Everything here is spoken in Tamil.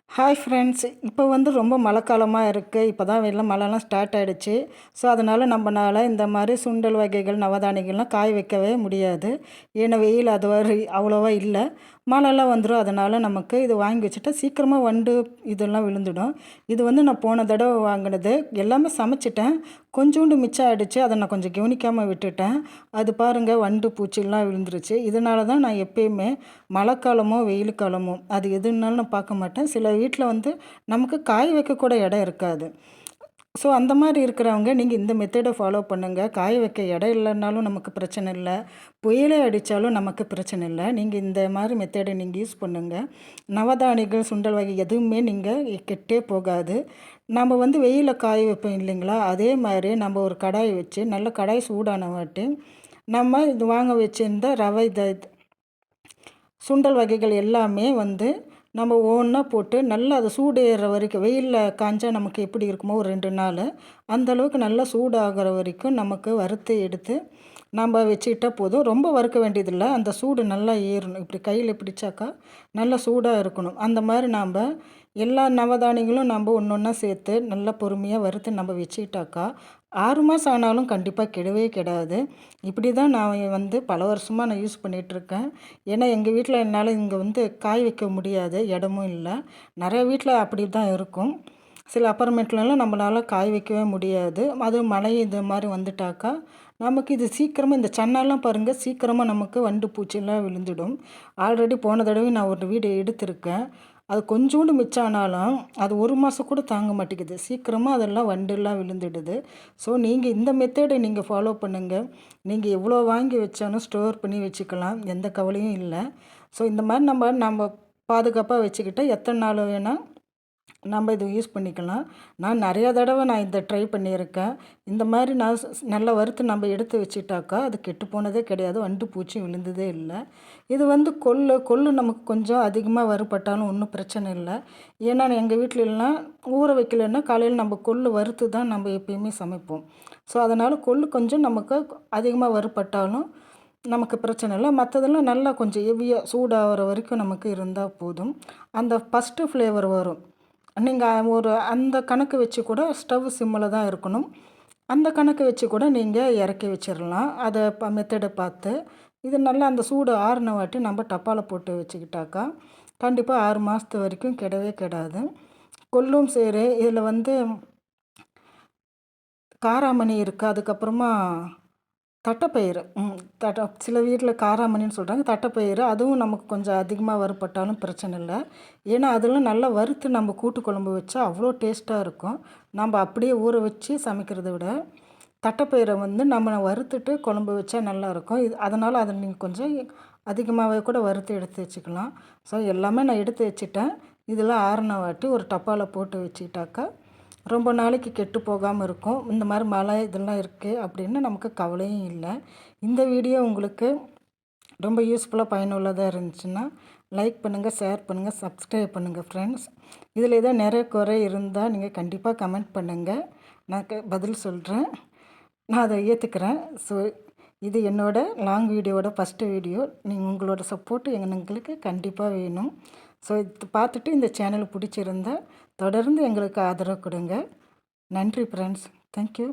ஹாய் ஃப்ரெண்ட்ஸ், இப்போ ரொம்ப மழைக்காலமாக இருக்குது. இப்போ தான் எல்லாம் மழைலாம் ஸ்டார்ட் ஆகிடுச்சு. ஸோ அதனால் நம்மனால இந்த மாதிரி சுண்டல் வகைகள் நவதானியங்கள்லாம் காய வைக்கவே முடியாது. ஏன்னா வெயில் அது வரை அவ்வளோவா இல்லை. மழைலாம் வந்துடும். அதனால் நமக்கு இது வாங்கி வச்சுட்டா சீக்கிரமாக வண்டு இதெல்லாம் விழுந்துடும். இது நான் போன தடவை வாங்கினது எல்லாமே சமைச்சிட்டேன். கொஞ்சோண்டு மிச்சம் ஆகிடுச்சு. அதை நான் கொஞ்சம் கவனிக்காமல் விட்டுட்டேன். அது பாருங்கள், வண்டு பூச்சிலாம் விழுந்துருச்சு. இதனால தான் நான் எப்பயுமே மழைக்காலமோ வெயில் காலமோ அது எதுனாலும் நான் பார்க்க மாட்டேன். சில வீட்டில் நமக்கு காய வைக்கக்கூட இடம் இருக்காது. ஸோ அந்த மாதிரி இருக்கிறவங்க நீங்கள் இந்த மெத்தடை ஃபாலோ பண்ணுங்கள். காய வைக்க இடம் இல்லைன்னாலும் நமக்கு பிரச்சனை இல்லை. புயலே அடித்தாலும் நமக்கு பிரச்சனை இல்லை. நீங்கள் இந்த மாதிரி மெத்தடை நீங்கள் யூஸ் பண்ணுங்கள். நவதானியங்கள் சுண்டல் வகை எதுவுமே நீங்கள் கெட்டே போகாது. நம்ம வெயிலில் காய வைப்போம் இல்லைங்களா, அதே மாதிரி நம்ம ஒரு கடாயை வச்சு நல்ல கடாய் சூடான வாட்டி நம்ம இது வாங்க வச்சுருந்த ரவை சுண்டல் வகைகள் எல்லாமே நம்ம ஒவ்வொன்றா போட்டு நல்லா அதை சூடு ஏறுற வரைக்கும், வெயிலில் காஞ்சா நமக்கு எப்படி இருக்குமோ ஒரு 2 நாள் அந்தளவுக்கு நல்லா சூடாகிற வரைக்கும் நமக்கு வறுத்து எடுத்து நம்ம வச்சுக்கிட்டால் போதும். ரொம்ப வறுக்க வேண்டியதில்லை. அந்த சூடு நல்லா ஏறணும். இப்படி கையில் பிடிச்சாக்கா நல்லா சூடாக இருக்கணும். அந்த மாதிரி நாம் எல்லா நவதானியங்களும் நம்ம ஒன்று ஒன்றா சேர்த்து நல்லா பொறுமையாக வறுத்து நம்ம வச்சுக்கிட்டாக்கா 6 மாதம் ஆனாலும் கண்டிப்பாக கெடவே கெடாது. இப்படி தான் நான் பல வருஷமாக நான் யூஸ் பண்ணிகிட்ருக்கேன். ஏன்னா எங்கள் வீட்டில் என்னால் இங்கே காய வைக்க முடியாது, இடமும் இல்லை. நிறைய வீட்டில் அப்படி தான் இருக்கும். சில அப்பார்ட்மெண்ட்லலாம் நம்மளால் காய வைக்கவே முடியாது. அதுவும் மழை இது மாதிரி வந்துட்டாக்கா நமக்கு இது சீக்கிரமாக இந்த சன்னெல்லாம் பாருங்கள், சீக்கிரமாக நமக்கு வண்டு பூச்சிலாம் விழுந்துடும். ஆல்ரெடி போன தடவை நான் ஒரு வீடியோ எடுத்திருக்கேன். அது கொஞ்சோண்டு மிச்சம் ஆனாலும் அது 1 மாதம் கூட தாங்க மாட்டேங்குது. சீக்கிரமாக அதெல்லாம் வண்டுலாம் விழுந்துடுது. ஸோ நீங்கள் இந்த மெத்தடை நீங்கள் ஃபாலோ பண்ணுங்கள். நீங்கள் எவ்வளோ வாங்கி வச்சாலும் ஸ்டோர் பண்ணி வச்சுக்கலாம், எந்த கவலையும் இல்லை. ஸோ இந்த மாதிரி நம்ம பாதுகாப்பாக வச்சுக்கிட்டால் எத்தனை நாள் வேணால் நம்ம இதை யூஸ் பண்ணிக்கலாம். நான் நிறையா தடவை இதை ட்ரை பண்ணியிருக்கேன். இந்த மாதிரி நான் நல்லா வறுத்து நம்ம எடுத்து வச்சுட்டாக்கா அது கெட்டு போனதே கிடையாது, வண்டு பூச்சி விழுந்ததே இல்லை. இது கொள்ளு நமக்கு கொஞ்சம் அதிகமாக வறுபட்டாலும் ஒன்றும் பிரச்சனை இல்லை. ஏன்னா எங்கள் வீட்டிலலாம் ஊற வைக்கலைன்னா காலையில் நம்ம கொள்ளு வறுத்து தான் நம்ம எப்பயுமே சமைப்போம். ஸோ அதனால் கொள்ளு கொஞ்சம் நமக்கு அதிகமாக வறுபட்டாலும் நமக்கு பிரச்சனை இல்லை. மற்றதெல்லாம் நல்லா கொஞ்சம் ஹெவியாக சூடாகிற வரைக்கும் நமக்கு இருந்தால் போதும். அந்த ஃபஸ்ட்டு ஃப்ளேவர் வரும். நீங்கள் ஒரு அந்த கணக்கு வச்சு கூட ஸ்டவ் சிம்மில் தான் இருக்கணும். அந்த கணக்கு வச்சு கூட நீங்கள் இறக்கி வச்சிடலாம். அதை மெத்தடை பார்த்து இது நல்லா அந்த சூடு ஆறின வாட்டி நம்ம டப்பாவில் போட்டு வச்சுக்கிட்டாக்கா கண்டிப்பாக 6 மாதத்து வரைக்கும் கெடவே கெடாது. கொள்ளும் சரி, இதில் காராமணி இருக்குது. அதுக்கப்புறமா தட்டைப்பயிறு, சில வீட்டில் காராமணின்னு சொல்கிறாங்க. தட்டைப்பயிறு அதுவும் நமக்கு கொஞ்சம் அதிகமாக வறுபட்டாலும் பிரச்சனை இல்லை. ஏன்னா அதெல்லாம் நல்லா வறுத்து நம்ம கூட்டு குழம்பு வச்சா அவ்வளோ டேஸ்ட்டாக இருக்கும். நம்ம அப்படியே ஊற வச்சு சமைக்கிறத விட தட்டைப்பயிரை நம்ம வறுத்துட்டு குழம்பு வச்சா நல்லாயிருக்கும். அதனால் அதை நீங்கள் கொஞ்சம் அதிகமாகவே கூட வறுத்து எடுத்து வச்சுக்கலாம். ஸோ எல்லாமே நான் எடுத்து வச்சுட்டேன். இதெல்லாம் ஆறின வாட்டி ஒரு டப்பாவில் போட்டு வச்சுக்கிட்டாக்கா ரொம்ப நாளைக்கு கெட்டு போகாமல் இருக்கும். இந்த மாதிரி மழை இதெல்லாம் இருக்குது அப்படின்னு நமக்கு கவலையும் இல்லை. இந்த வீடியோ உங்களுக்கு ரொம்ப யூஸ்ஃபுல்லாக பயனுள்ளதாக இருந்துச்சுன்னா லைக் பண்ணுங்கள், ஷேர் பண்ணுங்கள், சப்ஸ்கிரைப் பண்ணுங்கள் ஃப்ரெண்ட்ஸ். இதில் ஏதோ நிறைய குறை இருந்தால் நீங்கள் கண்டிப்பாக கமெண்ட் பண்ணுங்கள். நான் பதில் சொல்கிறேன். நான் அதை ஏற்றுக்கிறேன். ஸோ இது என்னோடய லாங் வீடியோவோட ஃபஸ்ட்டு வீடியோ. உங்களோட சப்போர்ட்டு எங்களுக்கு கண்டிப்பாக வேணும். ஸோ இது பார்த்துட்டு இந்த சேனல் பிடிச்சிருந்தா தொடர்ந்து எங்களுக்கு ஆதரவு கொடுங்க. நன்றி ஃப்ரெண்ட்ஸ். தேங்க்யூ.